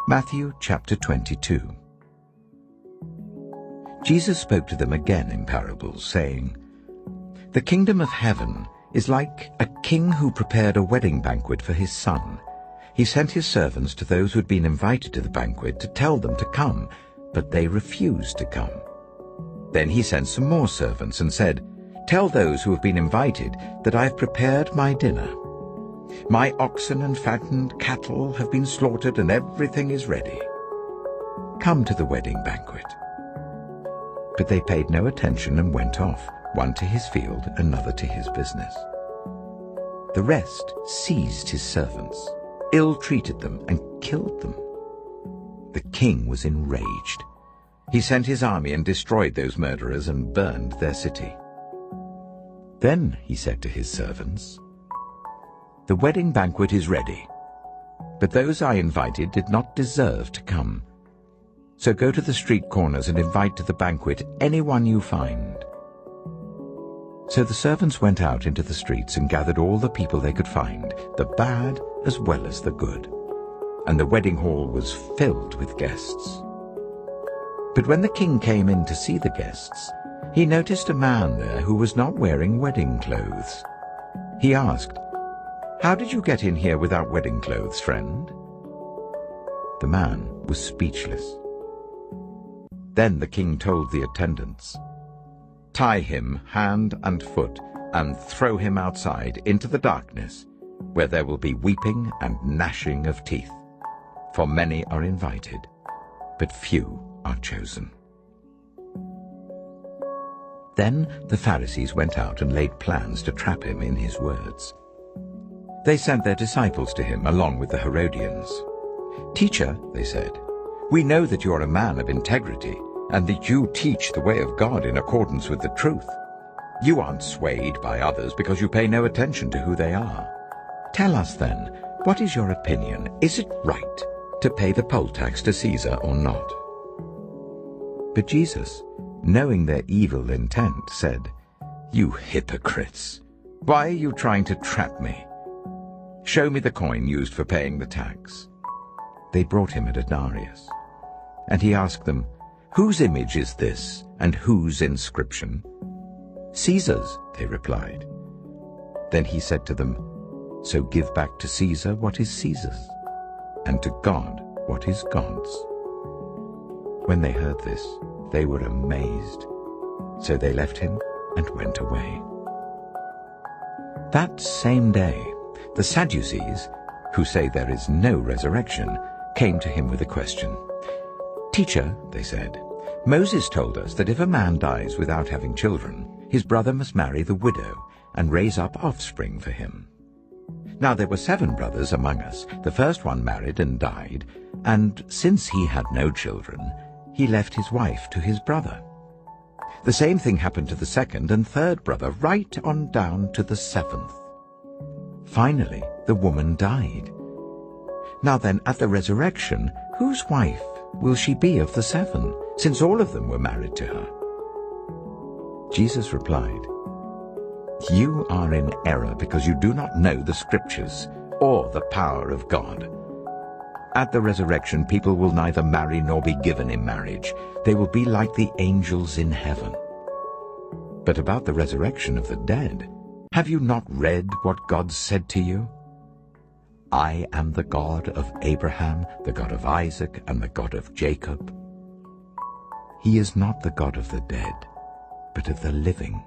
Matthew chapter 22. Jesus spoke to them again in parables, saying, "The kingdom of heaven is like a king who prepared a wedding banquet for his son. He sent his servants to those who had been invited to the banquet to tell them to come, but they refused to come. Then he sent some more servants and said, 'Tell those who have been invited that I have prepared my dinner. My oxen and fattened cattle have been slaughtered and everything is ready. Come to the wedding banquet.' But they paid no attention and went off, one to his field, another to his business. The rest seized his servants, ill-treated them, and killed them. The king was enraged. He sent his army and destroyed those murderers and burned their city. Then he said to his servants, 'The wedding banquet is ready, but those I invited did not deserve to come. So go to the street corners and invite to the banquet anyone you find.' So the servants went out into the streets and gathered all the people they could find, the bad as well as the good. And the wedding hall was filled with guests. But when the king came in to see the guests, he noticed a man there who was not wearing wedding clothes. He asked, 'How did you get in here without wedding clothes, friend?' The man was speechless. Then the king told the attendants, 'Tie him hand and foot and throw him outside into the darkness, where there will be weeping and gnashing of teeth. For many are invited, but few are chosen.' Then the Pharisees went out and laid plans to trap him in his words. They sent their disciples to him along with the Herodians. 'Teacher,' they said, 'we know that you are a man of integrity, and that you teach the way of God in accordance with the truth. You aren't swayed by others because you pay no attention to who they are. Tell us then, what is your opinion? Is it right to pay the poll tax to Caesar or not?' But Jesus, knowing their evil intent, said, 'You hypocrites! Why are you trying to trap me? Show me the coin used for paying the tax.' They brought him a denarius. And he asked them, 'Whose image is this, and whose inscription?' 'Caesar's,' they replied. Then he said to them, 'So give back to Caesar what is Caesar's, and to God what is God's.' When they heard this, they were amazed. So they left him and went away. That same day, the Sadducees, who say there is no resurrection, came to him with a question. 'Teacher,' they said, 'Moses told us that if a man dies without having children, his brother must marry the widow and raise up offspring for him. Now there were 7 brothers among us. The first one married and died, and since he had no children, he left his wife to his brother. The same thing happened to the second and third brother, right on down to the 7th. Finally, the woman died. Now then, at the resurrection, whose wife will she be of the 7, since all of them were married to her?' Jesus replied, 'You are in error because you do not know the Scriptures or the power of God. At the resurrection, people will neither marry nor be given in marriage. They will be like the angels in heaven. But about the resurrection of the dead, have you not read what God said to you? I am the God of Abraham, the God of Isaac, and the God of Jacob. He is not the God of the dead, but of the living.'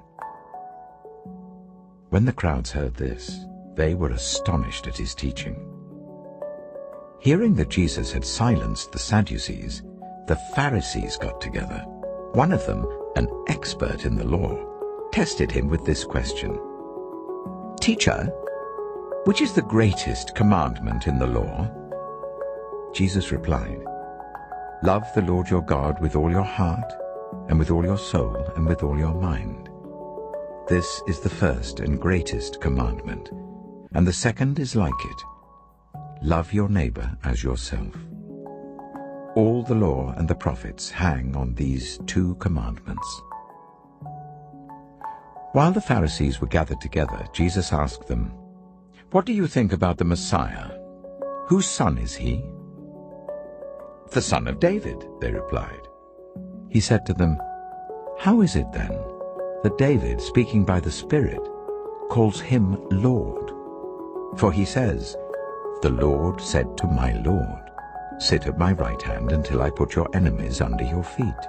When the crowds heard this, they were astonished at his teaching. Hearing that Jesus had silenced the Sadducees, the Pharisees got together. One of them, an expert in the law, tested him with this question. 'Teacher, which is the greatest commandment in the law?' Jesus replied, 'Love the Lord your God with all your heart, and with all your soul, and with all your mind. This is the first and greatest commandment, and the second is like it. Love your neighbor as yourself. All the law and the prophets hang on these 2 commandments.' While the Pharisees were gathered together, Jesus asked them, 'What do you think about the Messiah? Whose son is he?' "The son of David," they replied. He said to them, "How is it then that David, speaking by the Spirit, calls him Lord? For he says, 'The Lord said to my Lord, sit at my right hand until I put your enemies under your feet.'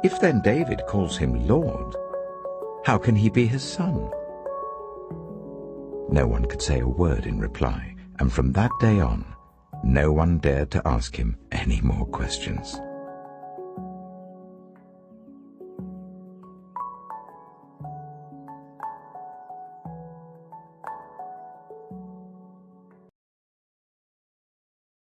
If then David calls him Lord, how can he be his son?" No one could say a word in reply, and from that day on, no one dared to ask him any more questions.